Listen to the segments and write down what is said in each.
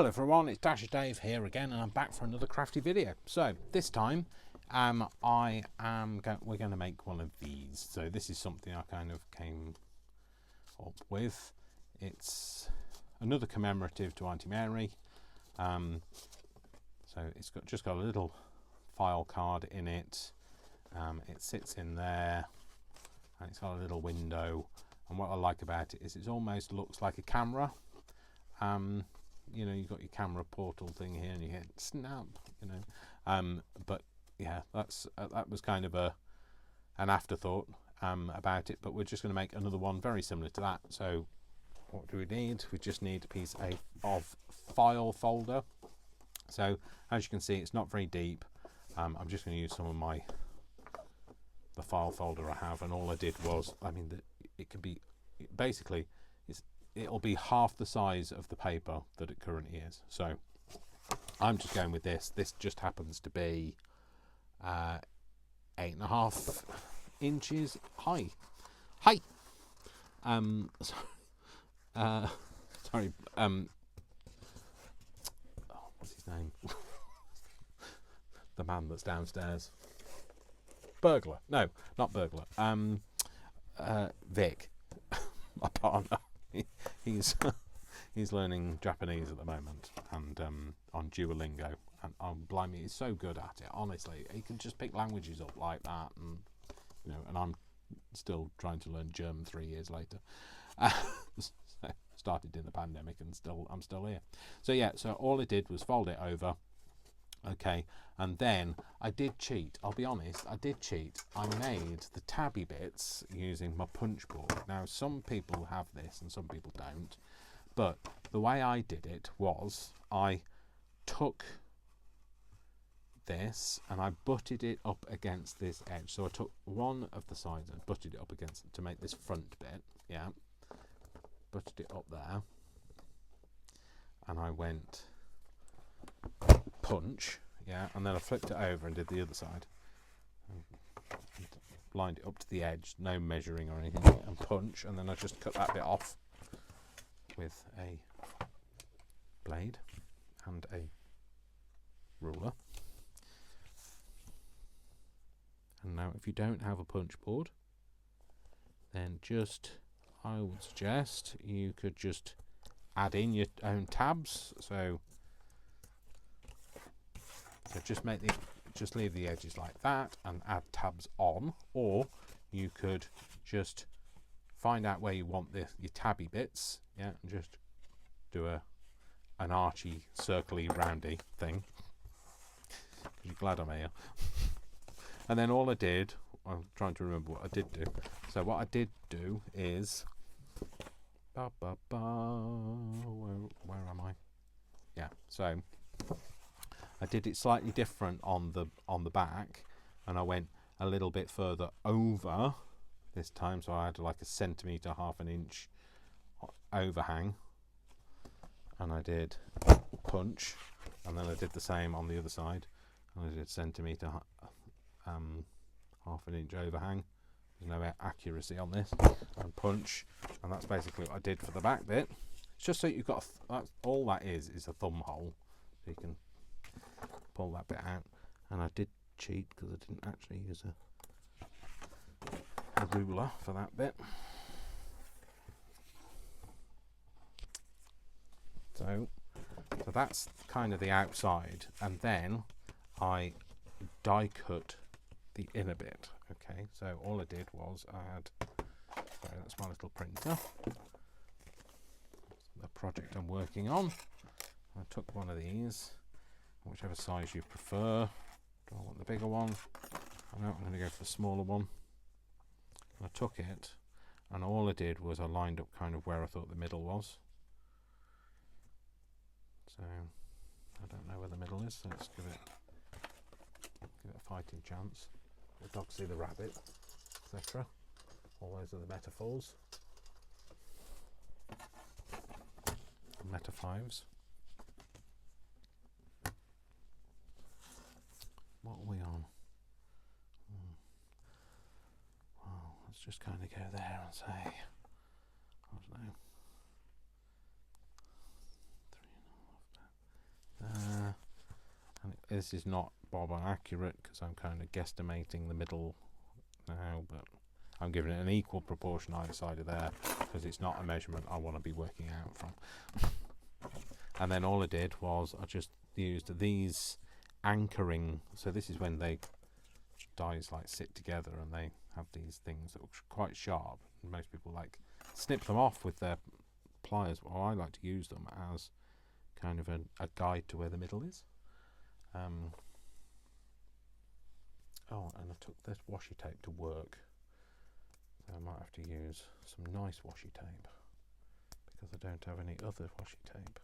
Hello everyone, it's Dasher Dave here again, and I'm back for another crafty video. So this time, we're going to make one of these. So this is something I kind of came up with. It's another commemorative to Auntie Mary. So it's just got a little file card in it. It sits in there, and it's got a little window. And what I like about it is it almost looks like a camera. You know, you've got your camera portal thing here, and you hit snap. You know, but yeah, that was kind of an afterthought about it. But we're just going to make another one very similar to that. So what do we need? We just need a piece of file folder. So as you can see, it's not very deep. I'm just going to use some of the file folder I have, and all I did was, I mean, it could be basically it'll be half the size of the paper that it currently is. So I'm just going with this. This just happens to be 8.5 inches high. Sorry. What's his name? The man that's downstairs. Burglar. No, not burglar. Vic, my partner. He's learning Japanese at the moment, and on Duolingo, and blimey, he's so good at it. Honestly, he can just pick languages up like that, and you know. And I'm still trying to learn German 3 years later. So started in the pandemic, and I'm still here. So yeah, so all I did was fold it over. Okay, and then I did cheat. I'll be honest, I did cheat. I made the tabby bits using my punch board. Now, some people have this and some people don't, but the way I did it was I took this and I butted it up against this edge. So I took one of the sides and butted it up against it to make this front bit. Yeah, butted it up there, and I went punch, yeah, and then I flipped it over and did the other side, and lined it up to the edge, no measuring or anything, and punch, and then I just cut that bit off with a blade and a ruler. And now, if you don't have a punch board, then I would suggest you could just add in your own tabs. So just leave the edges like that and add tabs on, or you could just find out where you want your tabby bits, yeah, and just do an archy, circly, roundy thing. You're glad I'm here. And then all I did, I'm trying to remember what I did do. So what I did do is, where am I? Yeah, so I did it slightly different on the back, and I went a little bit further over this time, so I had like a centimetre, half an inch overhang, and I did punch, and then I did the same on the other side, and I did centimetre, half an inch overhang. There's no accuracy on this, and punch, and that's basically what I did for the back bit. It's just so you've got all that is a thumb hole, so you can pull that bit out. And I did cheat because I didn't actually use a ruler for that bit. So that's kind of the outside, and then I die cut the inner bit. Okay, so all I did was sorry, that's my little printer, the project I'm working on. I took one of these, whichever size you prefer. Do I want the bigger one? No, I'm going to go for the smaller one. And I took it, and all I did was I lined up kind of where I thought the middle was. So I don't know where the middle is, so let's give it a fighting chance. The dog see the rabbit, etc. All those are the metaphors. Meta fives. What are we on? Well, let's just kind of go there and say, I don't know, 3.5. this is not bob on accurate because I'm kind of guesstimating the middle now, but I'm giving it an equal proportion either side of there because it's not a measurement I want to be working out from. And then all I did was I just used these anchoring, so this is when they dies like sit together and they have these things that are quite sharp. Most people like snip them off with their pliers. Well, I like to use them as kind of a guide to where the middle is. Oh, and I took this washi tape to work, so I might have to use some nice washi tape because I don't have any other washi tape.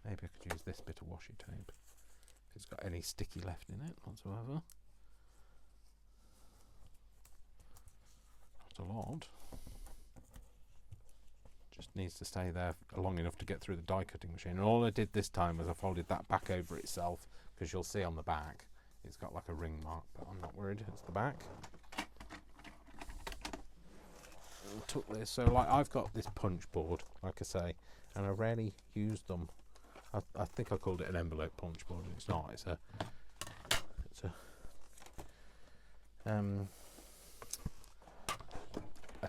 Maybe I could use this bit of washi tape if it's got any sticky left in it whatsoever. Not a lot. Just needs to stay there long enough to get through the die cutting machine. And all I did this time was I folded that back over itself, because you'll see on the back it's got like a ring mark, but I'm not worried, it's the back. And took this, so like I've got this punch board, like I say, and I rarely use them. I think I called it an envelope punch board, and it's not. It's a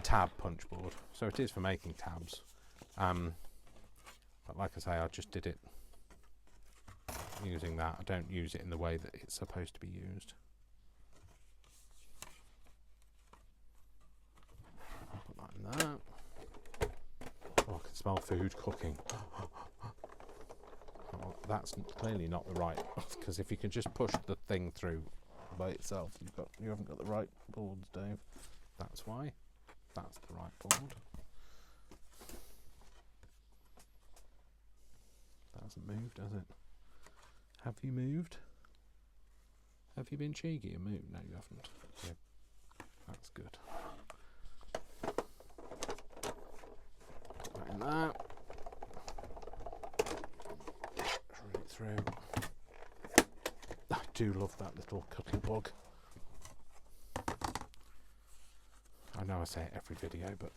tab punch board, so it is for making tabs. But like I say, I just did it using that. I don't use it in the way that it's supposed to be used. I'll put that in there. Oh, I can smell food cooking. Oh, that's clearly not the right, because if you can just push the thing through by itself, you haven't got the right boards, Dave. That's why. That's the right board. That hasn't moved, has it? Have you moved? Have you been cheeky and moved? No, you haven't. Yeah, that's good. Put that in there. Run it through. I do love that little cutting plug. I know I say it every video, but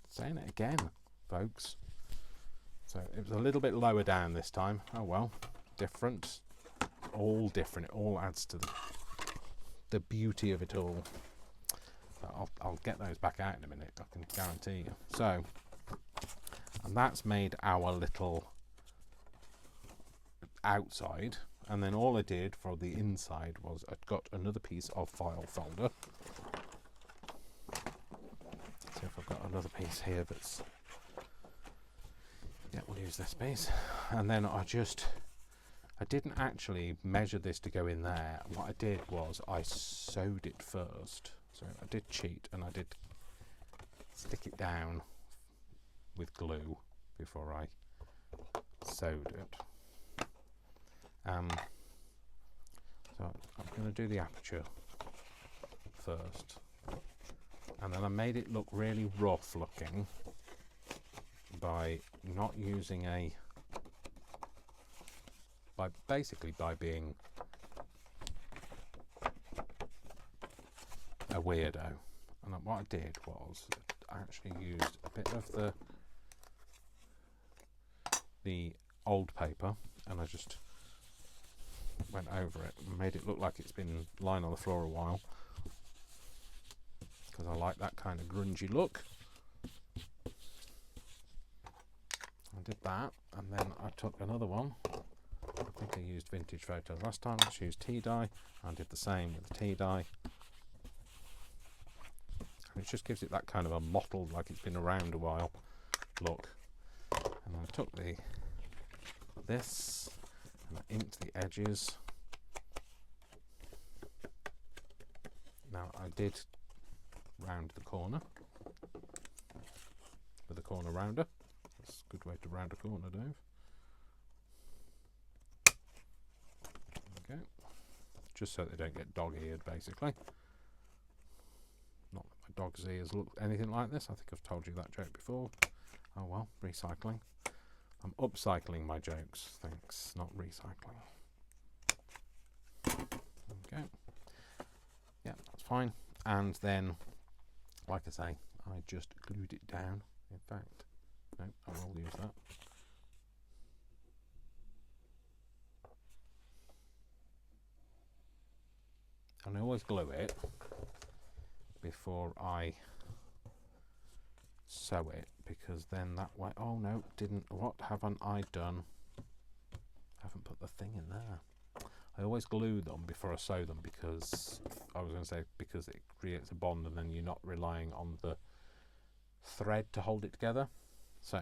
saying it again, folks. So it was a little bit lower down this time. Oh well, different. All different. It all adds to the beauty of it all. So I'll get those back out in a minute, I can guarantee you. So, and that's made our little outside. And then all I did for the inside was I got another piece of file folder. See if I've got another piece here that's... Yeah, we'll use this piece. And then I didn't actually measure this to go in there. What I did was I sewed it first. So I did cheat and I did stick it down with glue before I sewed it. So I'm going to do the aperture first, and then I made it look really rough looking by not using basically by being a weirdo. And what I did was I actually used a bit of the old paper, and I just went over it and made it look like it's been lying on the floor a while, because I like that kind of grungy look. I did that, and then I took another one. I think I used vintage photos last time. I just used tea dye. I did the same with the tea dye, and it just gives it that kind of a mottled, like it's been around a while look. And I took this and I inked the edges. Now I did round the corner with a corner rounder. That's a good way to round a corner, Dave. Okay, just so they don't get dog-eared, basically. Not that my dog's ears look anything like this. I think I've told you that joke before. Oh well, recycling. I'm upcycling my jokes, thanks, not recycling. Okay. Yeah, that's fine. And then, like I say, I just glued it down. In fact, no, I will use that. and I always glue it before I sew it, because then that way, oh no, what haven't I done? I haven't put the thing in there. I always glue them before I sew them, because because it creates a bond and then you're not relying on the thread to hold it together. So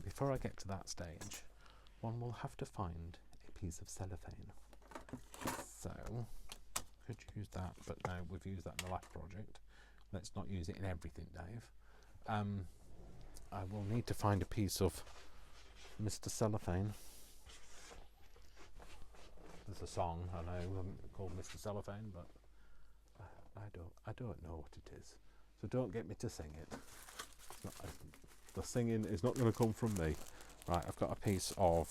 before I get to that stage, one will have to find a piece of cellophane. So could use that, but no, we've used that in the last project. Let's not use it in everything, Dave. I will need to find a piece of Mr. Cellophane. There's a song, I know, called Mr. Cellophane, but I don't know what it is. So don't get me to sing it. The singing is not going to come from me. Right, I've got a piece of.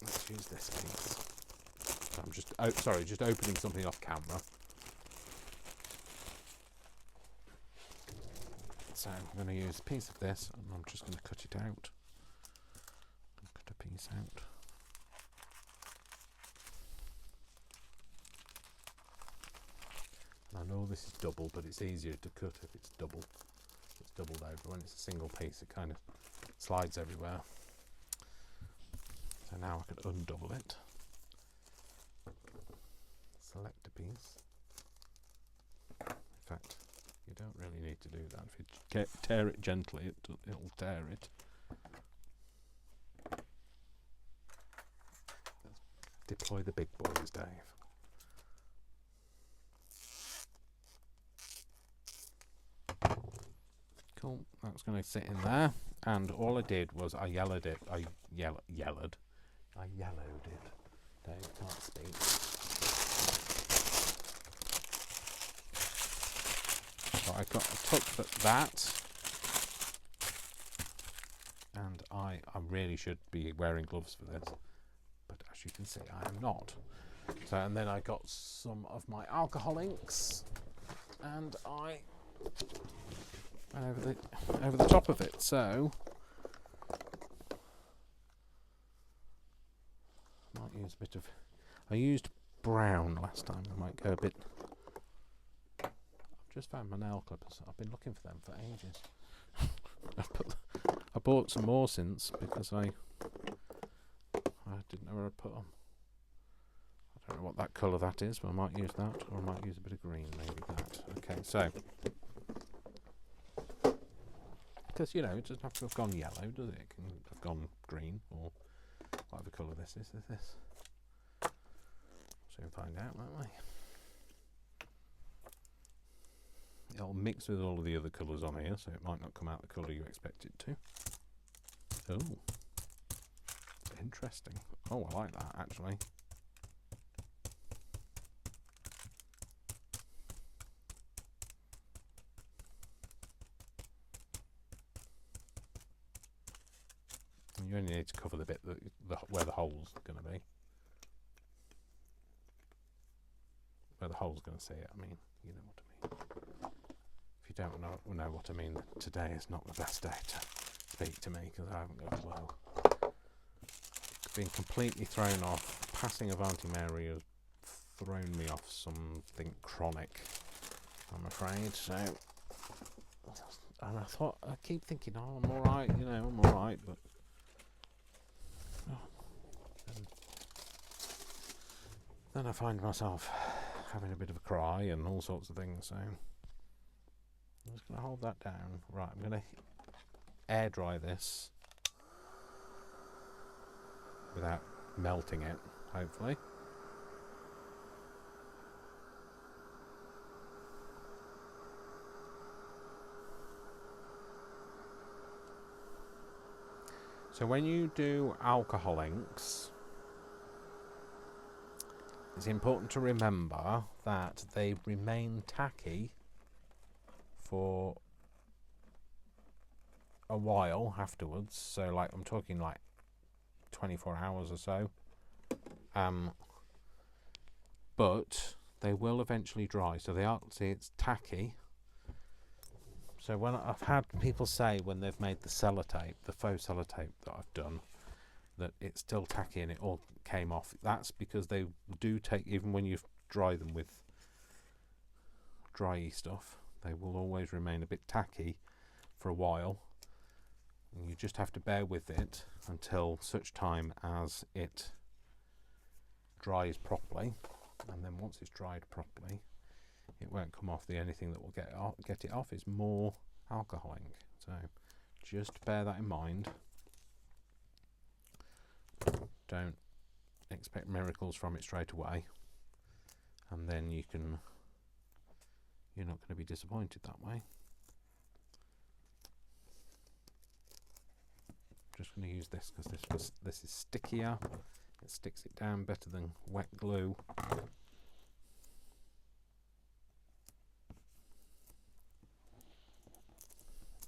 Let's use this piece. I'm just just opening something off camera. So I'm going to use a piece of this, and I'm just going to cut it out. Cut a piece out. I know this is double, but it's easier to cut if it's double. It's doubled over. When it's a single piece, it kind of slides everywhere. So now I can undouble it. Select a piece. In fact, you don't really need to do that. If you tear it gently, it'll tear it. Let's deploy the big boys, Dave. Cool, that's going to sit in there, and all I did was I yellowed it. I yellowed it. Dave can't speak. So I took that, and I really should be wearing gloves for this, but as you can see, I am not. So, and then I got some of my alcohol inks, and I over the top of it. So I might use a bit of. I used brown last time. I might go a bit. I've just found my nail clippers. I've been looking for them for ages. I bought some more since because I didn't know where I put them. I don't know what that colour that is, but I might use that, or I might use a bit of green, maybe that. Okay, so. Because, you know, it doesn't have to have gone yellow, does it? It can have gone green, or whatever colour this is. Soon find out, won't we? It'll mix with all of the other colours on here, so it might not come out the colour you expect it to. Oh, interesting. Oh, I like that, actually. You only need to cover the bit where the hole's going to be. Where the hole's going to see it, I mean, you know what I mean. If you don't know what I mean, today is not the best day to speak to me, because I haven't got a clue. Been completely thrown off. Passing of Auntie Mary has thrown me off something chronic, I'm afraid. So, and I keep thinking, oh, I'm alright, you know, I'm alright, but then I find myself having a bit of a cry and all sorts of things, so I'm just going to hold that down. Right, I'm going to air dry this without melting it, hopefully. So when you do alcohol inks, it's important to remember that they remain tacky for a while afterwards. So, like, I'm talking like 24 hours or so. But they will eventually dry. So it's tacky. So when I've had people say when they've made the sellotape, the faux sellotape that I've done, that it's still tacky and it all came off. That's because they do take, even when you dry them with dry stuff, they will always remain a bit tacky for a while, and you just have to bear with it until such time as it dries properly, and then once it's dried properly it won't come off. The only thing that will get it off is more alcoholing, so just bear that in mind. Don't expect miracles from it straight away, and then you're not going to be disappointed that way. I'm just going to use this because this is stickier. It sticks it down better than wet glue.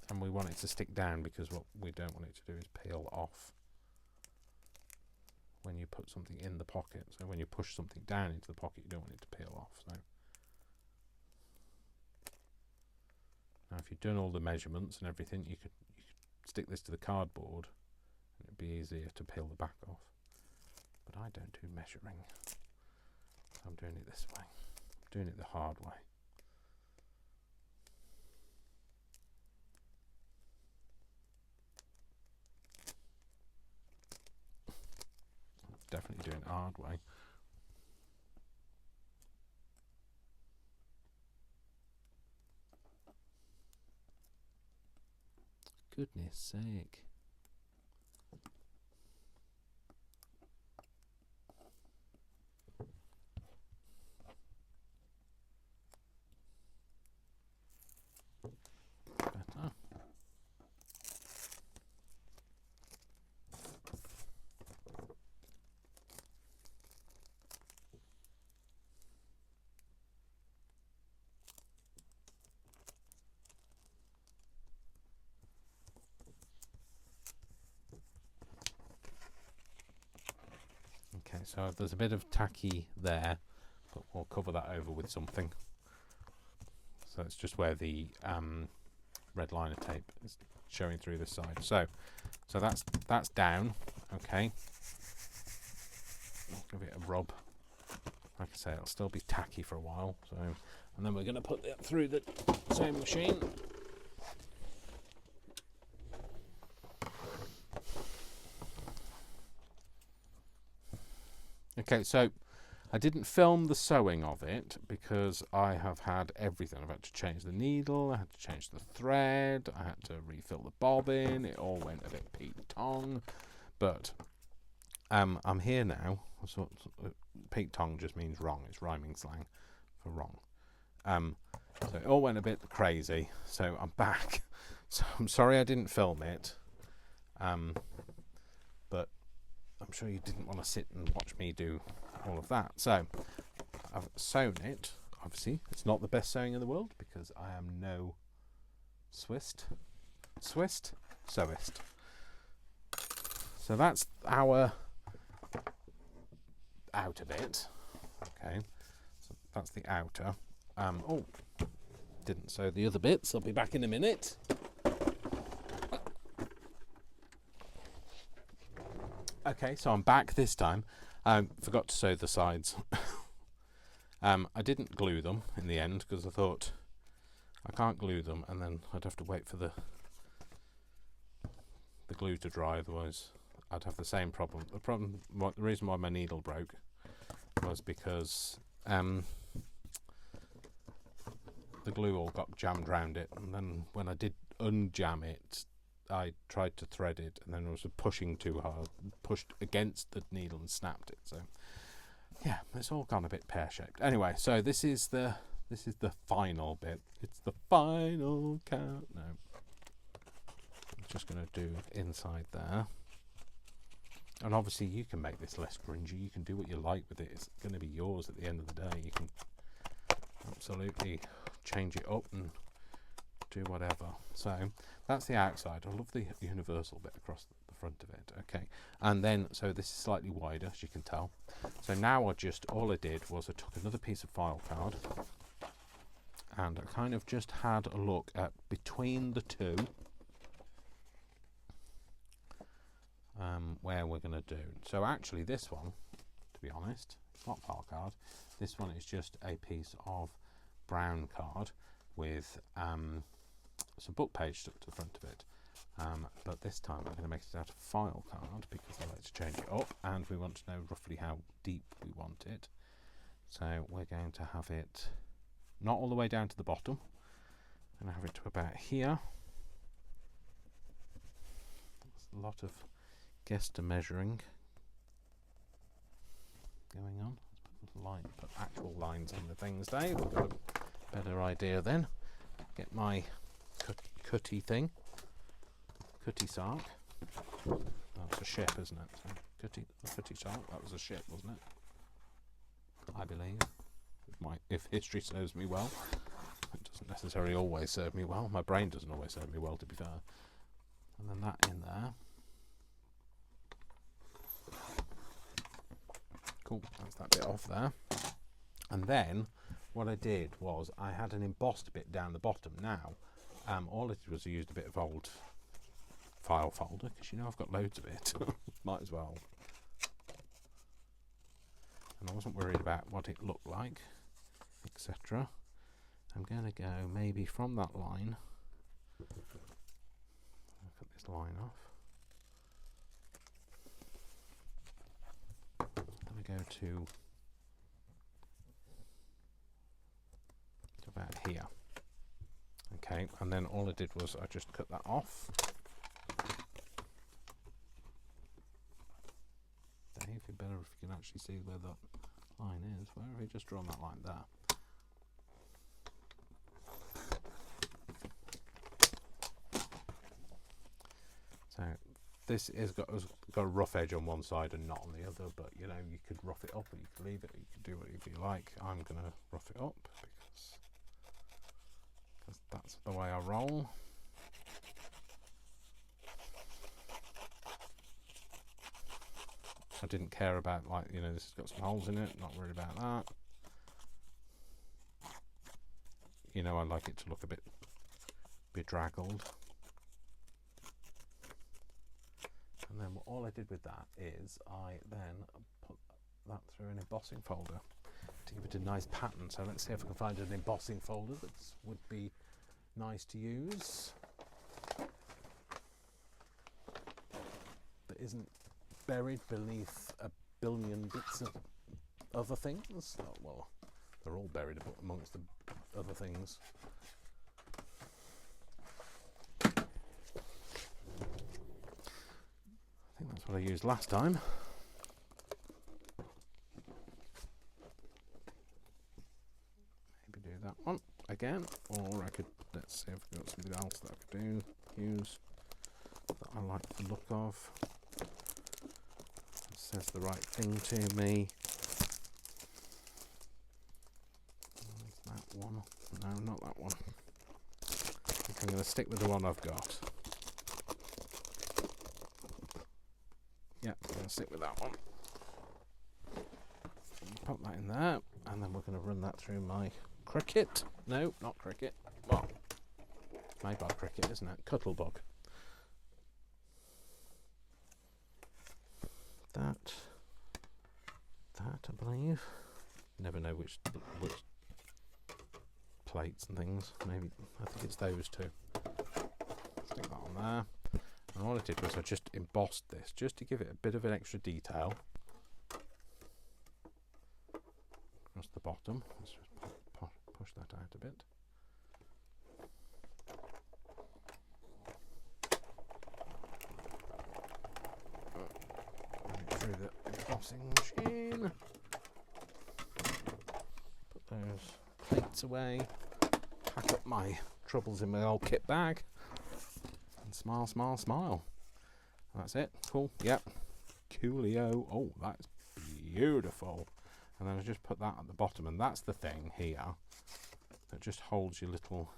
And we want it to stick down because what we don't want it to do is peel off when you put something in the pocket. So when you push something down into the pocket, you don't want it to peel off. So now if you've done all the measurements and everything, you could stick this to the cardboard and it'd be easier to peel the back off. But I don't do measuring, so I'm doing it this way. I'm doing it the hard way. Definitely doing it the hard way. Goodness sake. Better. Okay, so there's a bit of tacky there, but we'll cover that over with something. So it's just where the red liner tape is showing through this side. So that's down. Okay, give it a rub. Like I say, it'll still be tacky for a while. So, and then we're going to put it through the same machine. Okay, so I didn't film the sewing of it because I have had everything. I've had to change the needle, I had to change the thread, I had to refill the bobbin. It all went a bit Pete-tong, but I'm here now. So Pete-tong just means wrong. It's rhyming slang for wrong. So it all went a bit crazy. So I'm back. So I'm sorry I didn't film it, but I'm sure you didn't want to sit and watch me do all of that. So I've sewn it. Obviously, it's not the best sewing in the world because I am no sewist. So that's our outer bit. Okay, so that's the outer. Oh, didn't sew the other bits. I'll be back in a minute. Okay, so I'm back this time. Forgot to sew the sides. I didn't glue them in the end because I thought I can't glue them and then I'd have to wait for the glue to dry, otherwise I'd have the same problem. The reason why my needle broke was because the glue all got jammed around it, and then when I did unjam it, I tried to thread it and then I was pushing too hard, pushed against the needle and snapped it. So yeah, it's all gone a bit pear-shaped. Anyway, so this is the final bit. It's the final count. No, I'm just going to do inside there. And obviously you can make this less grungy. You can do what you like with it. It's going to be yours at the end of the day. You can absolutely change it up and do whatever. So that's the outside. I love the universal bit across the front of it. Okay, and then so this is slightly wider, as you can tell. So now all I did was I took another piece of file card and I kind of just had a look at between the two. where we're going to do. So actually this one, to be honest, it's not file card. This one is just a piece of brown card with some book page stuck to the front of it. But this time I'm going to make it out of file card because I like to change it up and we want to know roughly how deep we want it. So we're going to have it not all the way down to the bottom. I'm going to have it to about here. There's a lot of guesstimate measuring going on. Let's put actual lines on the things, Dave. We've got a better idea then. Get my cutty thing. Cutty sark. That's a ship, isn't it? So cutty sark, that was a ship, wasn't it? I believe. If history serves me well. It doesn't necessarily always serve me well. My brain doesn't always serve me well, to be fair. And then that in there. Cool, that's that bit off there. And then what I did was I had an embossed bit down the bottom. Now, all I did was I used a bit of old file folder, because you know I've got loads of it. Might as well. And I wasn't worried about what it looked like, etc. I'm going to go maybe from that line. I'll cut this line off. I'm going to go to about here. Okay, and then all I did was I just cut that off. Dave, it'd be better if you can actually see where that line is. Where have we just drawn that line there? So this has got a rough edge on one side and not on the other, but you know, you could rough it up or you could leave it, or you could do whatever you like. I'm going to rough it up because that's the way I roll. I didn't care about, like, you know, this has got some holes in it, not worried about that. You know, I like it to look a bit bedraggled. And then all I did with that is I then put that through an embossing folder to give it a nice pattern. So let's see if I can find an embossing folder that would be nice to use, that isn't buried beneath a billion bits of other things. Oh, well, they're all buried amongst the other things. I think that's what I used last time. Maybe do that one again, or I could, let's see if I've got something else that I could use that I like the look of. It says the right thing to me. That one. No, not that one. I think I'm going to stick with the one I've got. Yeah, I'm going to stick with that one. Pop that in there, and then we're going to run that through my Cricut. No, not Cricut. Well, made by Cricut, isn't it? Cuttlebug. That, I believe. Never know which plates and things. Maybe I think it's those two. Stick that on there. And all I did was I just embossed this just to give it a bit of an extra detail across the bottom. Let's just push that out a bit. Run it through the embossing machine. Put those plates away. Pack up my troubles in my old kit bag. Smile, smile, smile. That's it. Cool. Yep. Coolio. Oh, that's beautiful. And then I just put that at the bottom, and that's the thing here that just holds your little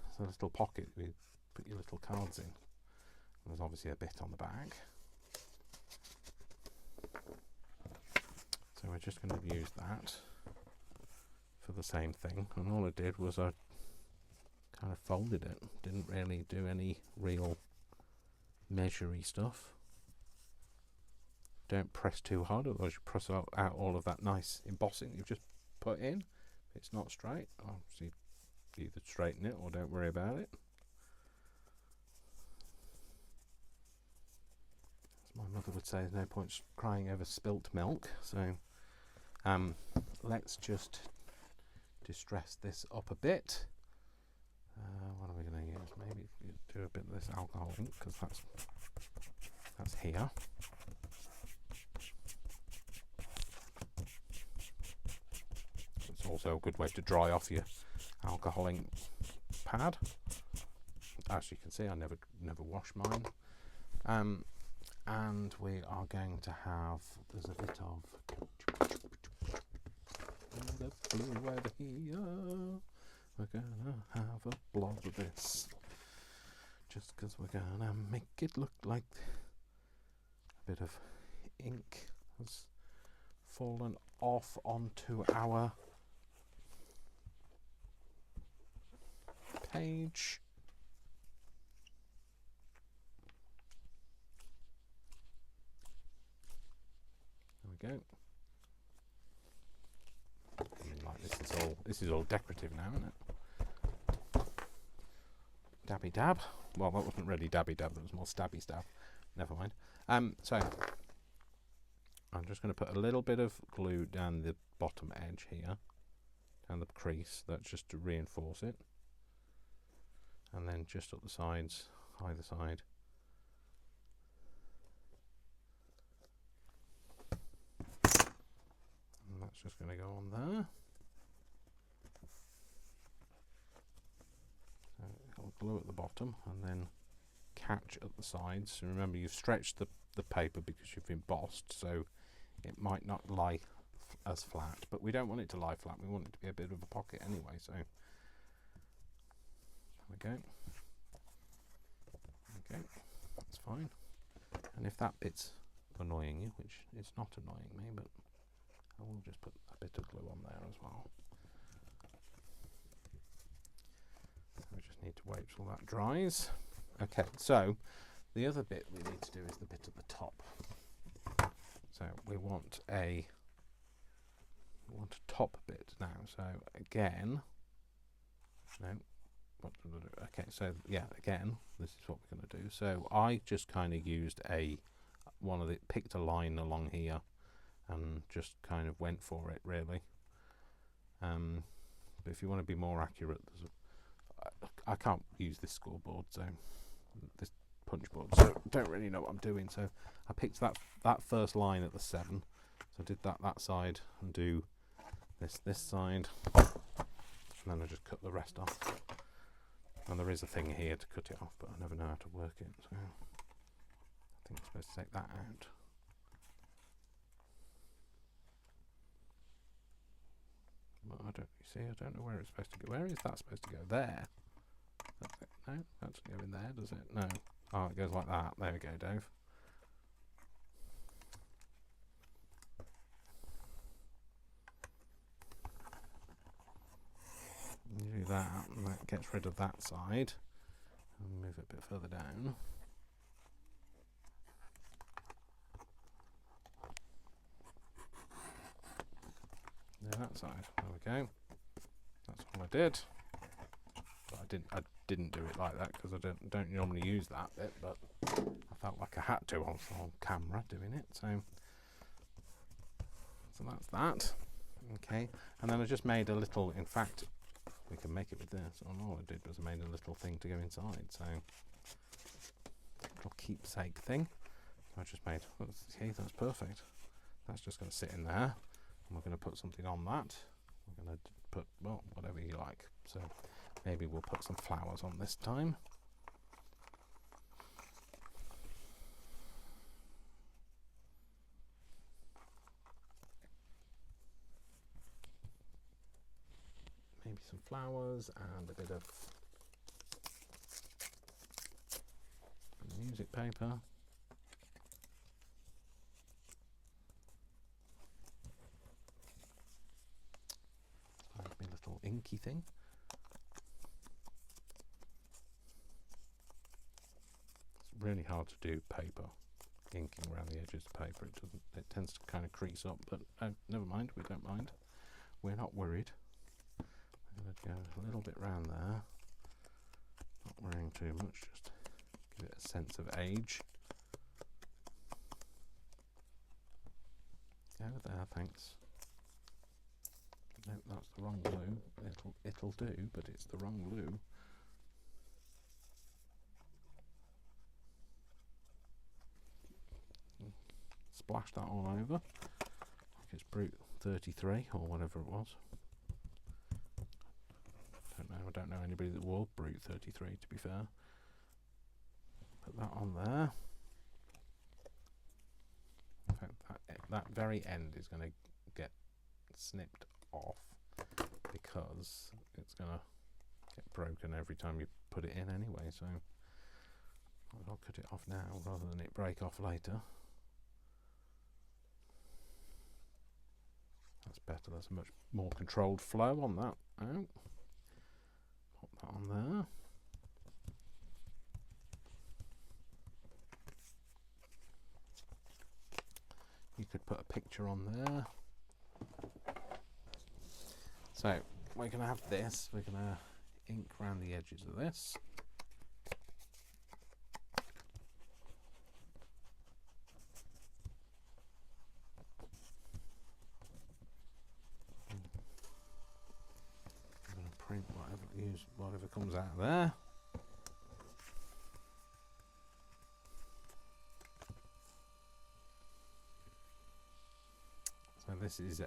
pocket where you put your little cards in. And there's obviously a bit on the back. So we're just going to use that for the same thing. And all I did was I kind of folded it. Didn't really do any real measury stuff. Don't press too hard, otherwise you press out all of that nice embossing you've just put in. If it's not straight, obviously either straighten it or don't worry about it. As my mother would say, there's no point crying over spilt milk. So let's just distress this up a bit. What are we going to use? Maybe do a bit of this alcohol ink, because that's here. It's also a good way to dry off your alcohol ink pad. As you can see, I never wesh mine. And we are going to have, there's a bit of the blue weather here. We're gonna have a blob of this, just because we're gonna make it look like a bit of ink has fallen off onto our page. There we go. Like this is all decorative now, isn't it? Dabby dab. Well, that wasn't really dabby dab, that was more stabby stab. Never mind. So I'm just going to put a little bit of glue down the bottom edge here, down the crease, that's just to reinforce it. And then just up the sides, either side. And that's just going to go on there. I'll glue at the bottom and then catch at the sides. So remember, you've stretched the paper because you've embossed, so it might not lie as flat, but we don't want it to lie flat, we want it to be a bit of a pocket anyway, so there we go. Okay, that's fine. And if that bit's annoying you, which is not annoying me, but I will just put a bit of glue on there as well. We just need to wait till that dries. Okay, so the other bit we need to do is the bit at the top. So we want a top bit now. So again, no. Okay, so yeah, again, this is what we're going to do. So I just kind of used picked a line along here, and just kind of went for it really. But if you want to be more accurate, I can't use this scoreboard, so this punch board, so don't really know what I'm doing. So I picked that first line at the 7, so I did that side and do this side, and then I just cut the rest off. And there is a thing here to cut it off, but I never know how to work it, so I think I'm supposed to take that out. Well, I don't know where it's supposed to go. Where is that supposed to go? There. That's it. No, that doesn't go in there, does it? No. Oh, it goes like that. There we go, Dave. You do that, and that gets rid of that side. And move it a bit further down. Yeah, that side. There we go. That's all I did. But I didn't do it like that because I don't normally use that bit, but I felt like I had to on camera doing it. So that's that. Okay, and then I just made a little. In fact, we can make it with this. All I did was I made a little thing to go inside. So a little keepsake thing. I just made. See, that's perfect. That's just going to sit in there. And we're going to put something on that. We're going to put, well, whatever you like. So maybe we'll put some flowers on this time. Maybe some flowers and a bit of music paper. Little inky thing. It's really hard to do paper inking around the edges of the paper. It tends to kind of crease up, but never mind, we don't mind. We're not worried. I'm going to go a little bit round there. Not worrying too much, just give it a sense of age. Go there, thanks. No, that's the wrong blue. It'll do, but it's the wrong blue. Splash that all over. Like it's Brute 33 or whatever it was. I don't know anybody that wore Brute 33, to be fair. Put that on there. In fact, that very end is going to get snipped off because it's going to get broken every time you put it in anyway, so I'll cut it off now rather than it break off later. That's better, there's a much more controlled flow on that. Oh. Pop that on there. You could put a picture on there. So we're going to have this, we're going to ink around the edges of this. I'm going to print whatever comes out of there. So this is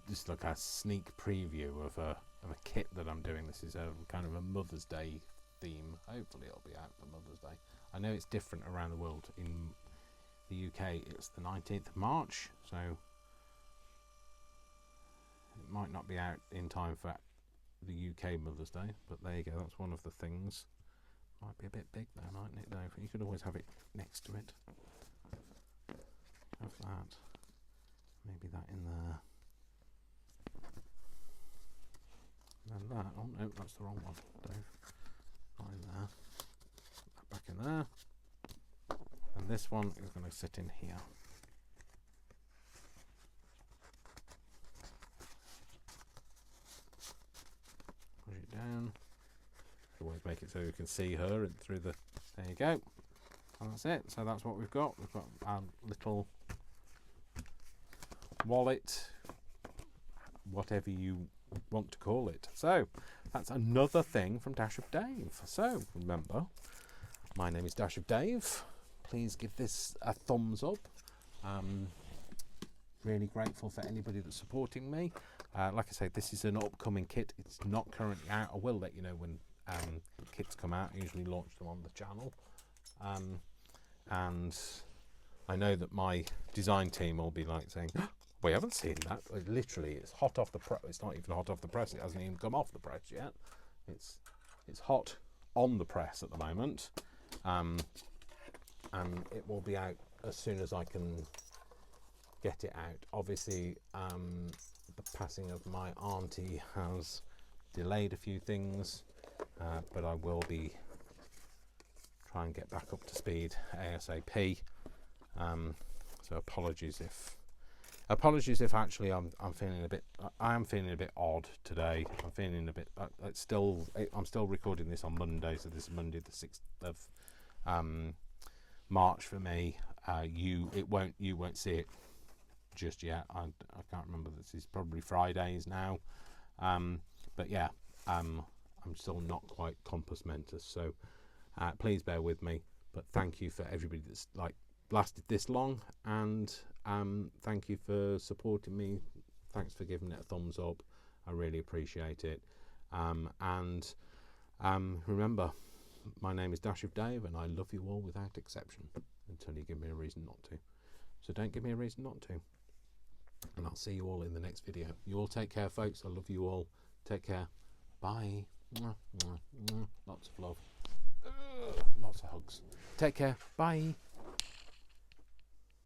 just like a sneak preview of a kit that I'm doing. This is a kind of a Mother's Day theme. Hopefully it'll be out for Mother's Day. I know it's different around the world. In the UK it's the 19th of March, so it might not be out in time for the UK Mother's Day, but there you go, that's one of the things. Might be a bit big though, mightn't it? Though you could always have it next to it. Have that. Maybe that in there. And then that. Oh no, that's the wrong one, Dave. Not in there. Put that back in there. And this one is going to sit in here. Push it down. Always make it so you can see her and through the. There you go. And that's it. So that's what we've got. We've got our little wallet, whatever you want to call it. So that's another thing from Dash of Dave. So remember, my name is Dash of Dave. Please give this a thumbs up. Really grateful for anybody that's supporting me. Like I say, this is an upcoming kit. It's not currently out. I will let you know when kits come out. I usually launch them on the channel. And I know that my design team will be like saying, we haven't seen that. Literally, it's hot off the press. It's not even hot off the press. It hasn't even come off the press yet. It's hot on the press at the moment, and it will be out as soon as I can get it out. Obviously, the passing of my auntie has delayed a few things, but I will be trying to get back up to speed ASAP. So apologies if actually I'm feeling a bit. I am feeling a bit odd today. I'm feeling a bit. I'm still recording this on Monday, so this is Monday the 6th of March for me. You won't see it just yet. I can't remember. This is probably Fridays now. But yeah, I'm still not quite compos mentis. So please bear with me. But thank you for everybody that's lasted this long, and thank you for supporting me. Thanks for giving it a thumbs up. I really appreciate it. And remember, my name is Dash of Dave, and I love you all without exception until you give me a reason not to. So don't give me a reason not to. And I'll see you all in the next video. You all take care, folks. I love you all. Take care. Bye. Lots of love. Lots of hugs. Take care. Bye.